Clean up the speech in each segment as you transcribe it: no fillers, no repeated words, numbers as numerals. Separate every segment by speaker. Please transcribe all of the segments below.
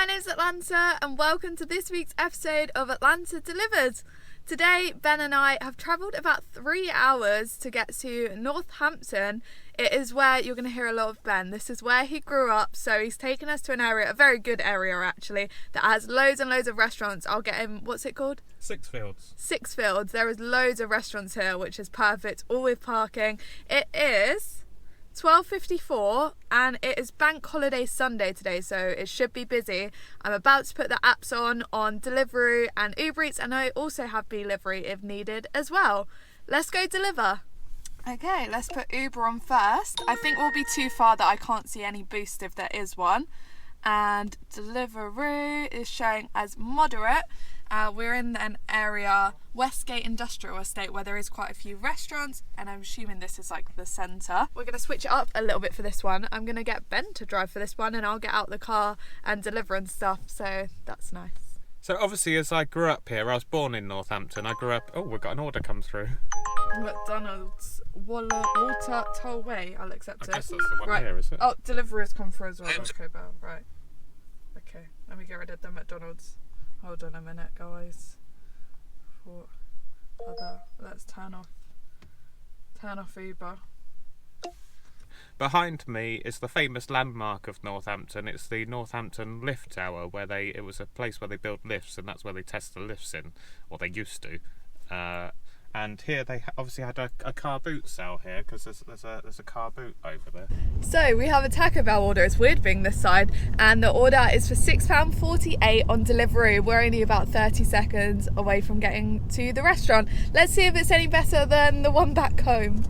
Speaker 1: my name's Atlanta and welcome to this week's episode of Atlanta Delivered. Today, Ben and I have travelled about 3 hours to get to Northampton. It is where you're going to hear a lot of Ben. This is where he grew up, so he's taken us to an area, a very good area actually, that has loads and loads of restaurants. I'll get him, what's it called?
Speaker 2: Sixfields.
Speaker 1: Sixfields. There is loads of restaurants here, which is perfect, all with parking. It is 12:54 and it is Bank Holiday Sunday today, so it should be busy. I'm about to put the apps on Deliveroo and Uber Eats, and I also have BEELIVERY if needed as well. Let's go deliver. Okay, let's put Uber on first. I think we'll be too far that I can't see any boost if there is one. And Deliveroo is showing as moderate. We're in an area, Westgate Industrial Estate, where there is quite a few restaurants, and I'm assuming this is like the centre. We're going to switch it up a little bit for this one. I'm going to get Ben to drive for this one, and I'll get out the car and deliver and stuff, so that's nice.
Speaker 2: So obviously, as I grew up here, I was born in Northampton. I grew up... Oh, we've got an order come through.
Speaker 1: McDonald's, Walter Tollway, I'll accept it.
Speaker 2: I guess that's the one
Speaker 1: right.
Speaker 2: Here, is it?
Speaker 1: Oh, Deliveroo has come through as well. Okay, Belle, right. Okay, let me get rid of the McDonald's. Hold on a minute, guys. Let's turn off Uber.
Speaker 2: Behind me is the famous landmark of Northampton. It's the Northampton Lift Tower, where it was a place where they build lifts, and that's where they test the lifts in, or they used to. And here they obviously had a car boot sale here, because there's a car boot over there.
Speaker 1: So we have a Taco Bell order. It's weird being this side, and the order is for £6.48 on Deliveroo. We're only about 30 seconds away from getting to the restaurant. Let's see if it's any better than the one back home.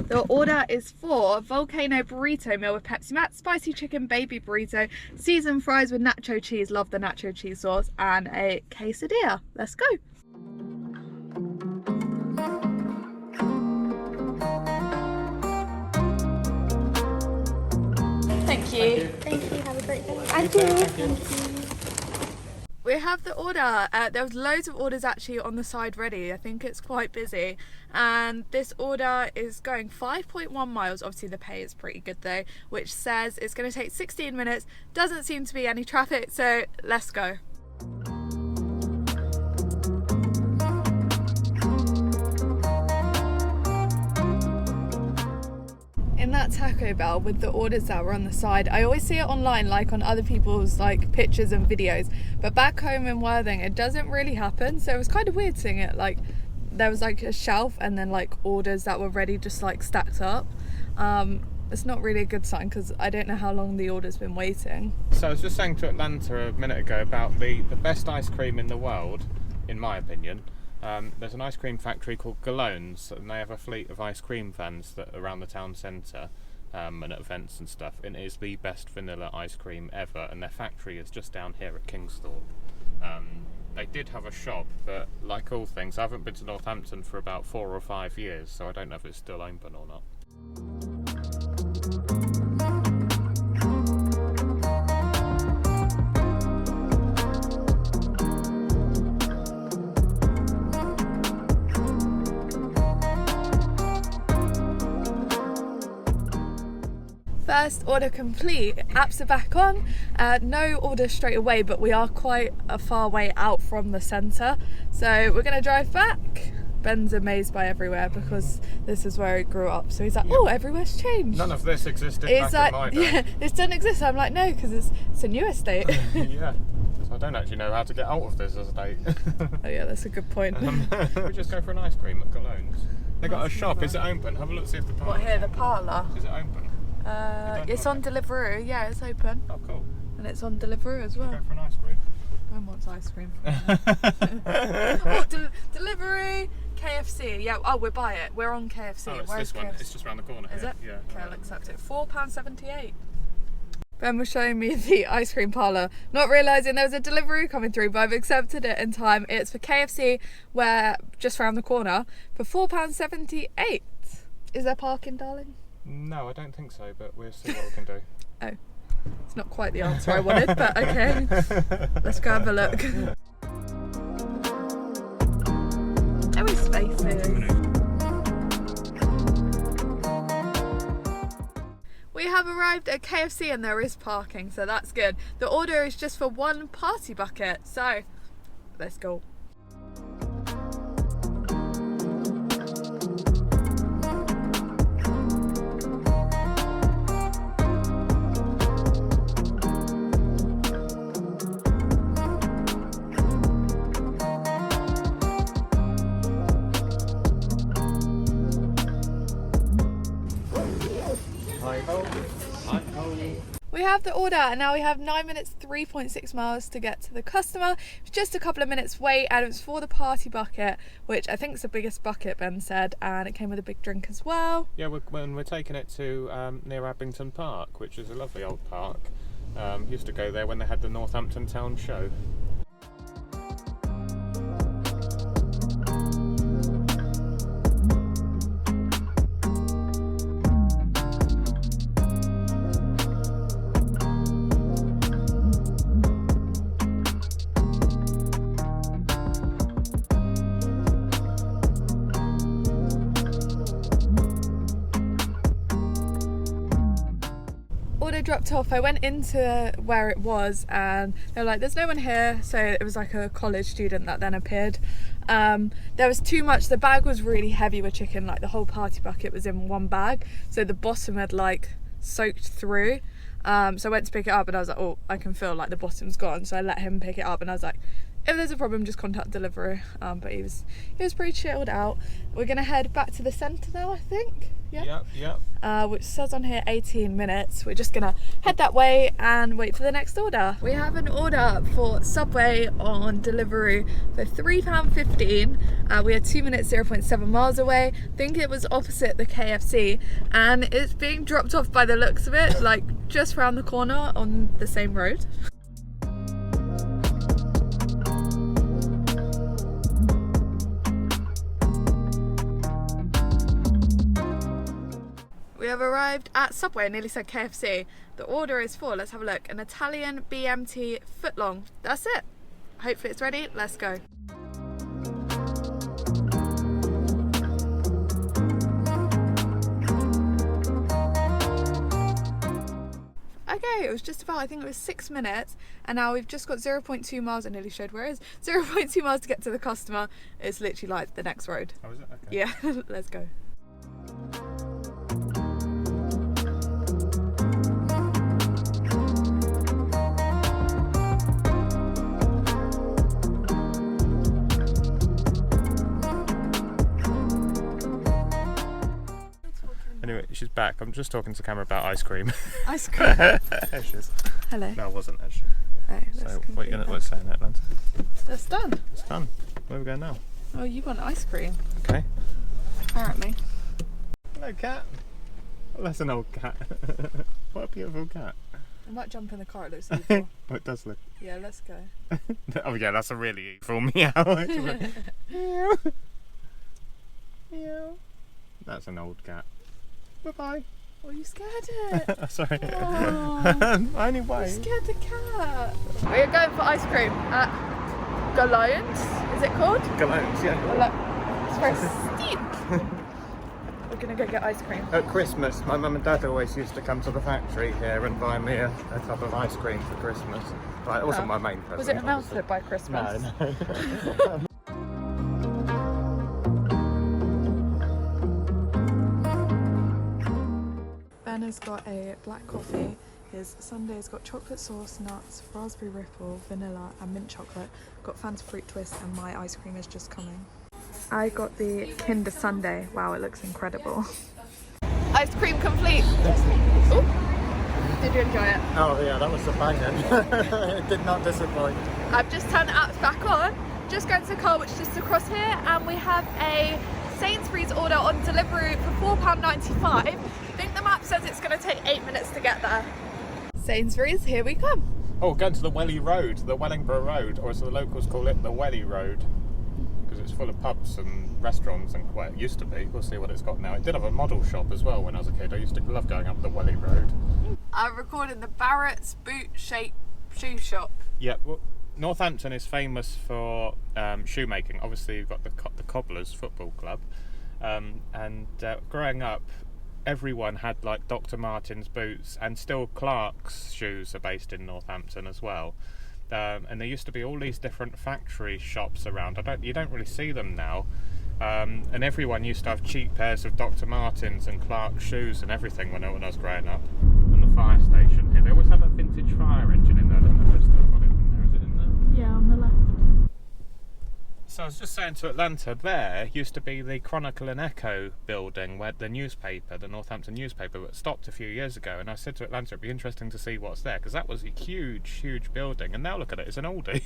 Speaker 1: The order is for volcano burrito meal with Pepsi Max, spicy chicken baby burrito, seasoned fries with nacho cheese, love the nacho cheese sauce, and a quesadilla. Let's go. Thank you.
Speaker 3: Thank you. Have a great day.
Speaker 1: Thank you. We have the order. There was loads of orders actually on the side ready. I think it's quite busy, and this order is going 5.1 miles. Obviously the pay is pretty good though, which says it's going to take 16 minutes. Doesn't seem to be any traffic, so let's go. In that Taco Bell with the orders that were on the side, I always see it online, like on other people's like pictures and videos, but back home in Worthing it doesn't really happen, so it was kind of weird seeing it. Like there was like a shelf and then like orders that were ready just like stacked up. It's not really a good sign because I don't know how long the order's been waiting.
Speaker 2: So I was just saying to Atlanta a minute ago about the best ice cream in the world, in my opinion. There's an ice cream factory called Galone's, and they have a fleet of ice cream vans that are around the town centre and at events and stuff, and it is the best vanilla ice cream ever, and their factory is just down here at Kingsthorpe. They did have a shop, but like all things, I haven't been to Northampton for about 4 or 5 years, so I don't know if it's still open or not.
Speaker 1: First order complete, apps are back on. No order straight away, but we are quite a far way out from the centre, so we're going to drive back. Ben's amazed by everywhere because this is where he grew up, so he's like, oh, everywhere's changed.
Speaker 2: None of this existed
Speaker 1: back
Speaker 2: in my day.
Speaker 1: Yeah, this doesn't exist. I'm like, no, because it's a new estate.
Speaker 2: Yeah, so I don't actually know how to get out of this estate.
Speaker 1: Oh yeah, that's a good point.
Speaker 2: We just go for an ice cream at Galone's. They got a shop. Is it open? Have a look, see if the parlour.
Speaker 1: What, here, the parlour?
Speaker 2: Is it open?
Speaker 1: It's on Deliveroo. Yeah, it's open.
Speaker 2: Oh, cool.
Speaker 1: And it's on Deliveroo as well.
Speaker 2: Go for an ice cream.
Speaker 1: Ben wants ice cream. Delivery, KFC. Yeah. Oh, we're by it. We're on KFC.
Speaker 2: Oh, it's
Speaker 1: Where's
Speaker 2: this one.
Speaker 1: KFC?
Speaker 2: It's just around the corner.
Speaker 1: Is
Speaker 2: here.
Speaker 1: it?
Speaker 2: Yeah.
Speaker 1: Okay, I'll accept it. £4.78. Ben was showing me the ice cream parlour, not realising there was a Deliveroo coming through, but I've accepted it in time. It's for KFC, where just round the corner, for £4.78. Is there parking, darling?
Speaker 2: No, I don't think so, but we'll see what we can do.
Speaker 1: Oh, it's not quite the answer I wanted, but okay. Let's go have a look. Oh, we places. We have arrived at KFC and there is parking, so that's good. The order is just for one party bucket, so let's go. We have the order and now we have 9 minutes, 3.6 miles to get to the customer. It's just a couple of minutes wait and it's for the party bucket, which I think is the biggest bucket, Ben said, and it came with a big drink as well.
Speaker 2: Yeah, we're taking it to near Abington Park, which is a lovely old park. Used to go there when they had the Northampton town show.
Speaker 1: Order dropped off, I went into where it was and they were like, there's no one here, so it was like a college student that then appeared. There was too much, the bag was really heavy with chicken, like the whole party bucket was in one bag, so the bottom had like soaked through. So I went to pick it up and I was like, oh, I can feel like the bottom's gone, so I let him pick it up and I was like, if there's a problem just contact Deliveroo. But he was pretty chilled out. We're gonna head back to the centre now, I think.
Speaker 2: Yeah.
Speaker 1: Which says on here 18 minutes. We're just gonna head that way and wait for the next order. We have an order for Subway on Deliveroo for £3.15. We are 2 minutes, 0.7 miles away. I think it was opposite the KFC and it's being dropped off by the looks of it, like just round the corner on the same road. We have arrived at Subway, I nearly said KFC. The order is for, let's have a look, an Italian BMT footlong. That's it. Hopefully it's ready, let's go. Okay, it was just about, I think it was 6 minutes, and now we've just got 0.2 miles, I nearly showed where it is, 0.2 miles to get to the customer. It's literally like the next road.
Speaker 2: Oh, is it? Okay.
Speaker 1: Yeah, let's go.
Speaker 2: Anyway, she's back. I'm just talking to the camera about ice cream.
Speaker 1: Ice cream.
Speaker 2: There she is.
Speaker 1: Hello.
Speaker 2: No, I wasn't actually.
Speaker 1: Oh,
Speaker 2: So what are you what's saying, Atlanta?
Speaker 1: That's done.
Speaker 2: It's done. Where are we going now?
Speaker 1: Oh, you want ice cream?
Speaker 2: Okay.
Speaker 1: Apparently.
Speaker 2: Hello, cat. Oh, that's an old cat. What a beautiful cat.
Speaker 1: I might jump in the car, it looks evil.
Speaker 2: Oh, it does look.
Speaker 1: Yeah, let's go.
Speaker 2: Oh yeah, that's a really evil meow. Meow. Meow. That's an old cat. Bye bye.
Speaker 1: Oh, you scared it.
Speaker 2: Sorry.
Speaker 1: Oh,
Speaker 2: Anyway.
Speaker 1: you scared the cat. We're going for ice cream at Galones, is it called?
Speaker 2: Galones, yeah.
Speaker 1: Well, look, it's very steep. We're gonna go get ice cream.
Speaker 2: At Christmas, my mum and dad always used to come to the factory here and buy me a tub of ice cream for Christmas. Right, it wasn't my main present.
Speaker 1: Was it announced by Christmas?
Speaker 2: No.
Speaker 1: Ben has got a black coffee. His sundae's got chocolate sauce, nuts, raspberry ripple, vanilla and mint chocolate. Got Fanta fruit twist and my ice cream is just coming. I got the Kinder Sundae. Wow, it looks incredible. Ice cream complete. Ooh. Did you enjoy it?
Speaker 2: Oh yeah, that was a banger. It did not disappoint.
Speaker 1: I've just turned the apps back on. Just going to the car which is just across here, and we have a Sainsbury's order on Deliveroo for £4.95. I think the map says it's going to take 8 minutes to get there. Sainsbury's, here we come.
Speaker 2: Oh, going to the Welly Road, the Wellingborough Road, or as the locals call it, the Welly Road. Because it's full of pubs and restaurants, and well, it used to be. We'll see what it's got now. It did have a model shop as well when I was a kid. I used to love going up the Welly Road.
Speaker 1: I'm recording the Barrett's Boot Shape Shoe Shop.
Speaker 2: Yeah, well, Northampton is famous for shoemaking. Obviously, you've got the Cobblers Football Club, and growing up, everyone had like Dr. Martens boots, and still Clark's shoes are based in Northampton as well. And there used to be all these different factory shops around. You don't really see them now. And everyone used to have cheap pairs of Dr. Martens and Clark's shoes and everything when I was growing up. And the fire station here, they always have a vintage fire engine in there. I don't know if they've still got it in there. Is it in there?
Speaker 1: Yeah, on the left.
Speaker 2: So I was just saying to Atlanta, there used to be the Chronicle and Echo building where the newspaper, the Northampton newspaper, stopped a few years ago. And I said to Atlanta, it'd be interesting to see what's there, because that was a huge building. And now look at it, it's an oldie.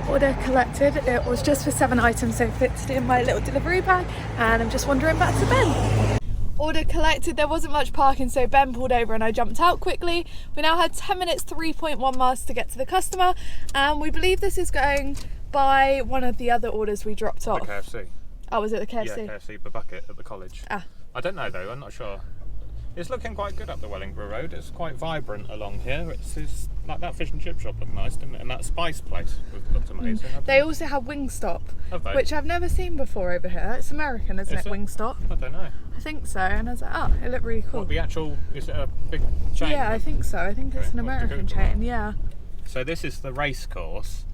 Speaker 1: Order collected. It was just for 7 items, so fits in my little Deliveroo bag, and I'm just wandering back to Ben. Order collected. There wasn't much parking, so Ben pulled over and I jumped out quickly. We now had 10 minutes, 3.1 miles to get to the customer, and we believe this is going by one of the other orders we dropped off.
Speaker 2: The KFC.
Speaker 1: Oh, was it the KFC?
Speaker 2: Yeah, KFC, the bucket at the college.
Speaker 1: Ah.
Speaker 2: I don't know though, I'm not sure. It's looking quite good up the Wellingborough Road. It's quite vibrant along here. It's like that fish and chip shop looked nice, didn't it? And that spice place looked amazing.
Speaker 1: They also have Wingstop,
Speaker 2: Have they?
Speaker 1: which I've never seen before over here. It's American, isn't it? Wingstop.
Speaker 2: I don't know.
Speaker 1: I think so. And I was like, oh, it looked really cool.
Speaker 2: What, the actual, is it a big chain?
Speaker 1: Yeah, I think so. I think it's an
Speaker 2: We'll have to
Speaker 1: American
Speaker 2: Google
Speaker 1: chain,
Speaker 2: that.
Speaker 1: yeah.
Speaker 2: So this is the race course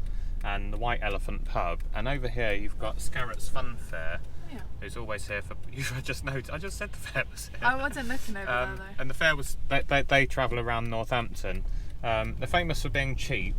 Speaker 2: and the White Elephant pub, and over here you've got Scarrett's Fun Fair. Who's always here for? I just said the fair was here.
Speaker 1: I wasn't looking over there though.
Speaker 2: And the fair was. They travel around Northampton. They're famous for being cheap.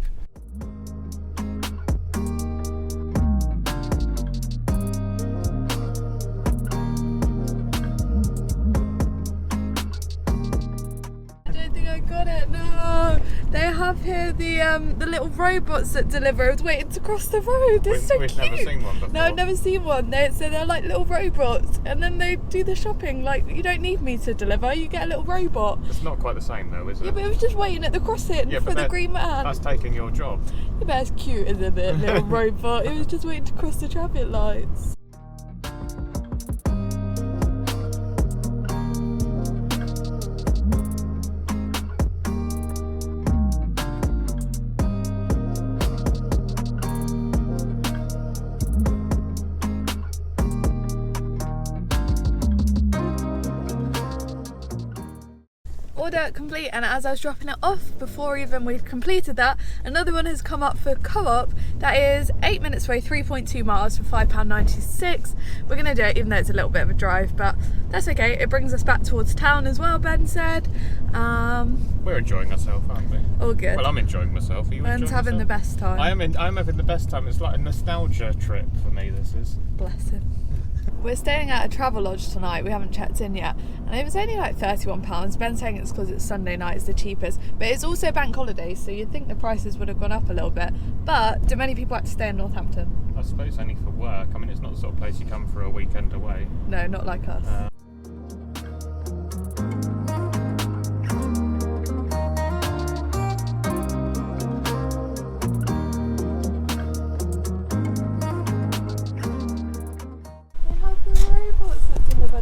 Speaker 1: I don't think I got it. No. They have here the little robots that deliver. I was waiting to cross the road. They're so
Speaker 2: We've
Speaker 1: cute.
Speaker 2: never seen one before.
Speaker 1: No, I've never seen one. They're like little robots, and then they do the shopping. Like, you don't need me to deliver. You get a little robot.
Speaker 2: It's not quite the same though, is it?
Speaker 1: Yeah, but I was just waiting at the crossing for the green man.
Speaker 2: That's taking your job.
Speaker 1: Yeah, but it's cute, isn't it? Little robot. It was just waiting to cross the traffic lights. Order complete, and as I was dropping it off, before even we've completed that, another one has come up for Co-op that is 8 minutes away, 3.2 miles for £5.96. We're going to do it even though it's a little bit of a drive, but that's okay. It brings us back towards town as well, Ben said.
Speaker 2: We're enjoying ourselves, aren't we?
Speaker 1: All good.
Speaker 2: Well, I'm enjoying myself. Are you
Speaker 1: Ben's
Speaker 2: enjoying
Speaker 1: having
Speaker 2: yourself?
Speaker 1: the best time.
Speaker 2: I'm having the best time. It's like a nostalgia trip for me, this is.
Speaker 1: Bless him. We're staying at a travel lodge tonight. We haven't checked in yet, and it was only like £31. Ben's saying it's because it's Sunday night, it's the cheapest, but it's also bank holiday, so you'd think the prices would have gone up a little bit. But do many people have to stay in Northampton?
Speaker 2: I suppose only for work. I mean, it's not the sort of place you come for a weekend away.
Speaker 1: No, not like us.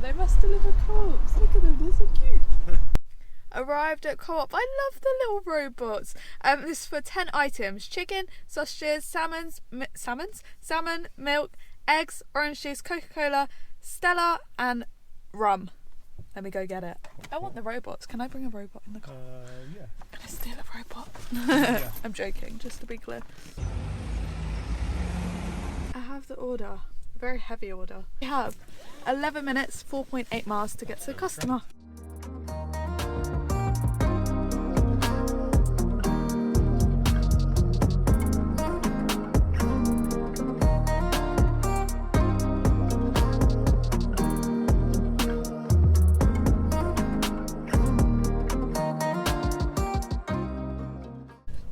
Speaker 1: They must deliver co-ops. Look at them, they're so cute. Arrived at Co-op. I love the little robots. This is for 10 items: chicken, sausages, salmon, milk, eggs, orange juice, Coca-Cola, Stella, and rum. Let me go get it. I want the robots. Can I bring a robot in the car?
Speaker 2: Yeah.
Speaker 1: Can I steal a robot?
Speaker 2: Yeah.
Speaker 1: I'm joking, just to be clear. I have the order. Very heavy order. We have 11 minutes, 4.8 miles to get to the customer.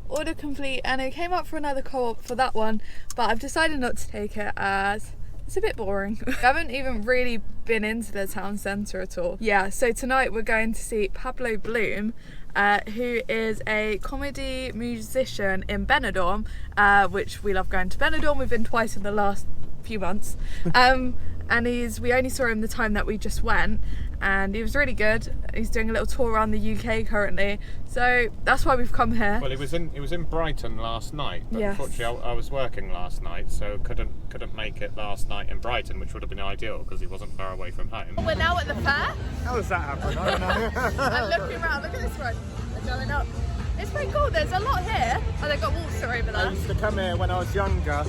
Speaker 1: Order complete, and it came up for another co-op for that one, but I've decided not to take it as it's a bit boring. I haven't even really been into the town centre at all. Yeah, so tonight we're going to see Pablo Bloom, who is a comedy musician in Benidorm, which we love going to Benidorm. We've been twice in the last few months. And we only saw him the time that we just went, and he was really good. He's doing a little tour around the UK currently, so that's why we've come here.
Speaker 2: Well, he was in Brighton last night, but
Speaker 1: yes.
Speaker 2: Unfortunately I was working last night, so couldn't make it last night in Brighton, which would have been ideal because he wasn't far away from home.
Speaker 1: We're now at the fair.
Speaker 3: How does that happen? I don't know.
Speaker 1: And looking around, look at this one. They're going up. It's pretty cool. There's a lot here. Oh, they've got water over there.
Speaker 3: I used to come here when I was younger.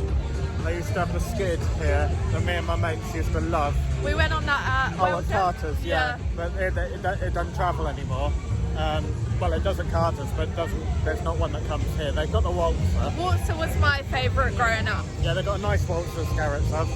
Speaker 3: They used to have a skid here that me and my mates used to love.
Speaker 1: We went on that
Speaker 3: at Carter's, yeah. But it doesn't travel anymore. Well, it does at Carter's, but there's not one that comes here. They've got the waltzer.
Speaker 1: Waltzer was my favourite growing up.
Speaker 3: Yeah, they've got a nice waltzer, Scarrett's have.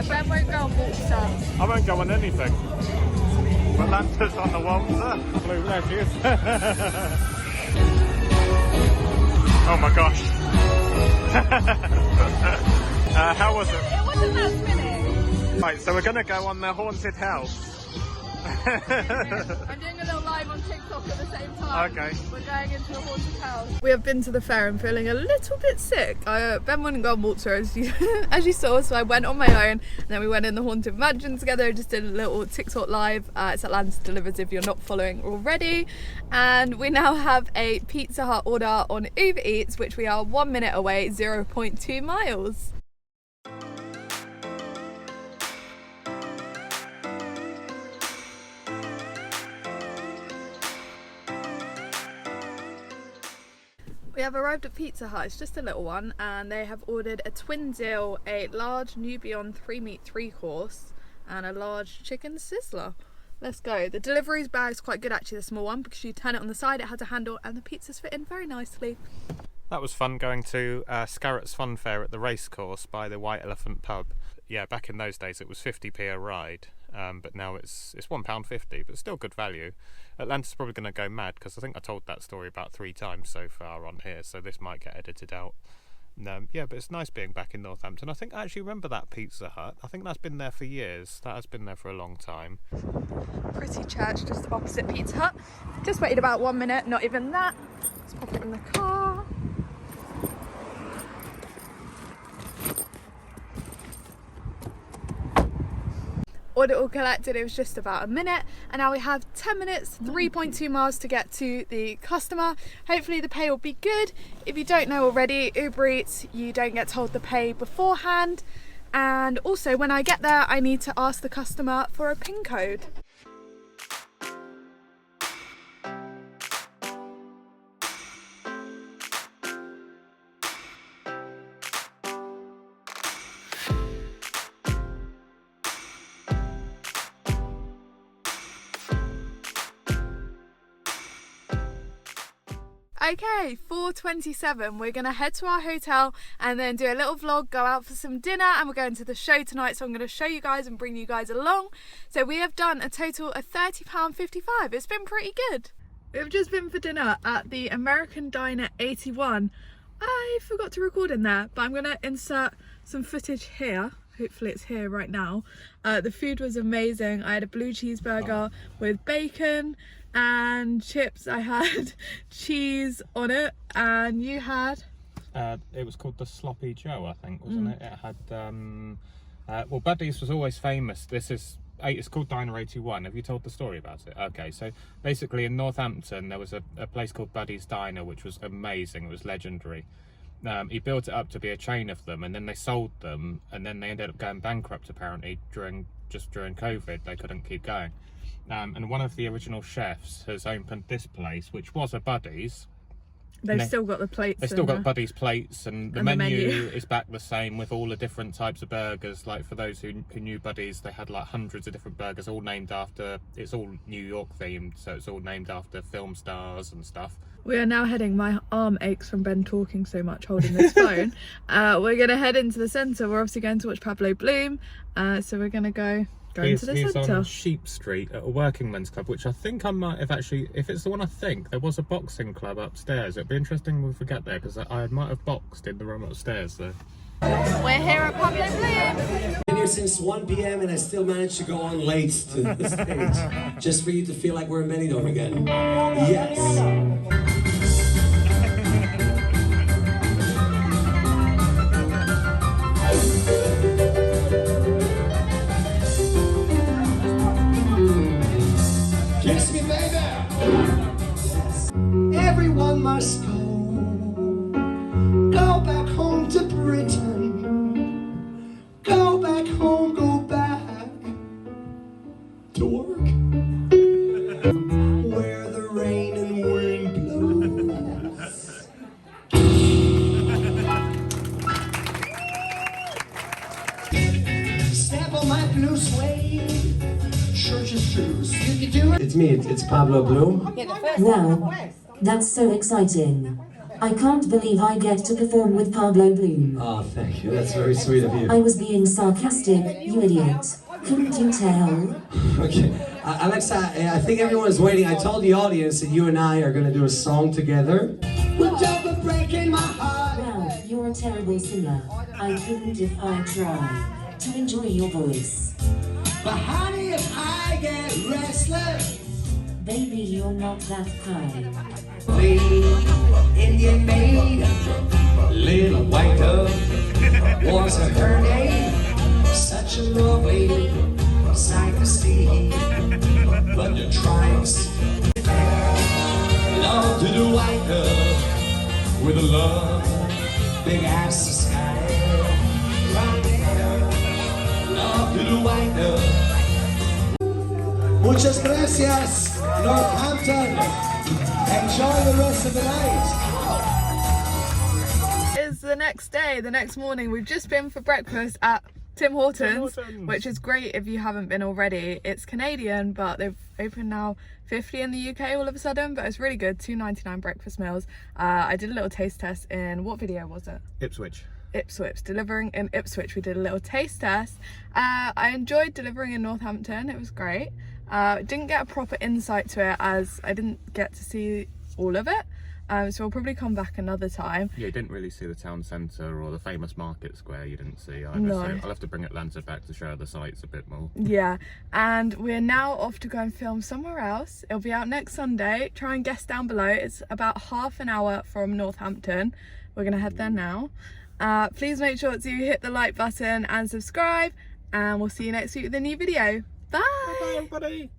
Speaker 1: Ben won't go on waltzer.
Speaker 2: I won't go on anything. But Lanter's on the waltzer. Blue, there she is. Oh my gosh. How was it?
Speaker 1: It wasn't that spinning.
Speaker 2: Right, so we're going to go on the haunted house.
Speaker 1: I'm doing a little live on TikTok at the same time.
Speaker 2: Okay.
Speaker 1: We're going into the haunted house. We have been to the fair and feeling a little bit sick. Ben wouldn't go on waltzer as you saw, so I went on my own, and then we went in the haunted mansion together, just did a little TikTok live. It's Atlantis Delivers if you're not following already. And we now have a Pizza Hut order on Uber Eats, which we are 1 minute away, 0.2 miles. We have arrived at Pizza Hut. It's just a little one, and they have ordered a twin deal, a large New Beyond 3-meat 3-course, and a large chicken sizzler. Let's go. The deliveries bag's quite good actually, the small one, because you turn it on the side, it has a handle, and the pizzas fit in very nicely.
Speaker 2: That was fun going to Scarrett's Fun Fair at the racecourse by the White Elephant pub. Yeah, back in those days it was 50p a ride, but now it's £1.50, but still good value. Atlanta's probably going to go mad because I think I told that story about 3 times so far on here, so this might get edited out. Yeah, but it's nice being back in Northampton. I think I actually remember that Pizza Hut. I think that's been there for years. That has been there for a long time.
Speaker 1: Pretty church just opposite Pizza Hut. Just waited about 1 minute, not even that. Let's pop it in the car. Order all collected, it was just about a minute, and now we have 10 minutes, 3.2 miles to get to the customer. Hopefully the pay will be good. If you don't know already, Uber Eats, you don't get told the pay beforehand, and also when I get there I need to ask the customer for a PIN code. Okay, 4:27, we're gonna head to our hotel and then do a little vlog, go out for some dinner, and we're going to the show tonight, so I'm gonna show you guys and bring you guys along. So we have done a total of £30.55. It's been pretty good. We've just been for dinner at the American Diner 81. I forgot to record in there, but I'm gonna insert some footage here. Hopefully it's here right now. The food was amazing. I had a blue cheeseburger with bacon and chips. I had cheese on it, and you had?
Speaker 2: It was called the Sloppy Joe, I think, wasn't it? It had, well, Buddy's was always famous. It's called Diner 81. Have you told the story about it? Okay, so basically in Northampton there was a place called Buddy's Diner, which was amazing. It was legendary. He built it up to be a chain of them, and then they sold them, and then they ended up going bankrupt apparently during COVID. They couldn't keep going. And one of the original chefs has opened this place, which was a Buddy's.
Speaker 1: They've still got the plates.
Speaker 2: They've still got Buddy's plates, and the menu is back the same with all the different types of burgers. Like for those who knew Buddy's, they had like hundreds of different burgers, all named after, it's all New York themed, so it's all named after film stars and stuff.
Speaker 1: We are now heading, my arm aches from Ben talking so much holding this phone. We're going to head into the centre. We're obviously going to watch Pablo Bloom, so we're going to go Going to the
Speaker 2: He's
Speaker 1: centre.
Speaker 2: on Sheep Street at a working men's club, which I think I might have actually, if it's the one I think, there was a boxing club upstairs. It'd be interesting if we get there, because I might have boxed in the room upstairs. So.
Speaker 1: We're here at Pablo Bloom.
Speaker 4: Been here since 1 p.m. and I still managed to go on late to the stage, just for you to feel like we're in Benidorm again. Yes. Kiss me, baby. Everyone must go back home to Britain, go back home, go back to work, where the rain and wind blows. Step on my blue suede, church's shoes. You can do it. It's me, it's Pablo Bloom.
Speaker 5: Wow, that's so exciting. I can't believe I get to perform with Pablo Bloom.
Speaker 4: Oh, thank you. That's very sweet of you.
Speaker 5: I was being sarcastic, you idiot. Couldn't you tell?
Speaker 4: Okay. Alexa, I think everyone's waiting. I told the audience that you and I are going to do a song together. With double breaking my heart.
Speaker 5: Wow, you're a terrible singer. I couldn't if I tried to enjoy your voice.
Speaker 4: But honey, if I get restless,
Speaker 5: Baby, you're not that kind.
Speaker 4: the Indian maid, little white dove, was her name. Such a lovely sight to see. But the triumphs, love to the white dove, with a love big as the sky. Right there, love to the white dove. Muchas gracias, Northampton. Enjoy the rest of the night.
Speaker 1: It's the next day, the next morning. We've just been for breakfast at Tim Hortons, which is great if you haven't been already. It's Canadian, but they've opened now 50 in the UK all of a sudden, but it's really good. $2.99 breakfast meals. I did a little taste test in, what video was it?
Speaker 2: Ipswich.
Speaker 1: Delivering in Ipswich. We did a little taste test. I enjoyed delivering in Northampton. It was great. Didn't get a proper insight to it as I didn't get to see all of it. So we'll probably come back another time.
Speaker 2: Yeah, you didn't really see the town centre or the famous market square. You didn't see either.
Speaker 1: No.
Speaker 2: So I'll have to bring Atlanta back to show the sights a bit more.
Speaker 1: Yeah, and we're now off to go and film somewhere else. It'll be out next Sunday. Try and guess down below. It's about half an hour from Northampton. We're gonna head there now. Please make sure to hit the like button and subscribe, and we'll see you next week with a new video. Bye!
Speaker 2: Bye, everybody.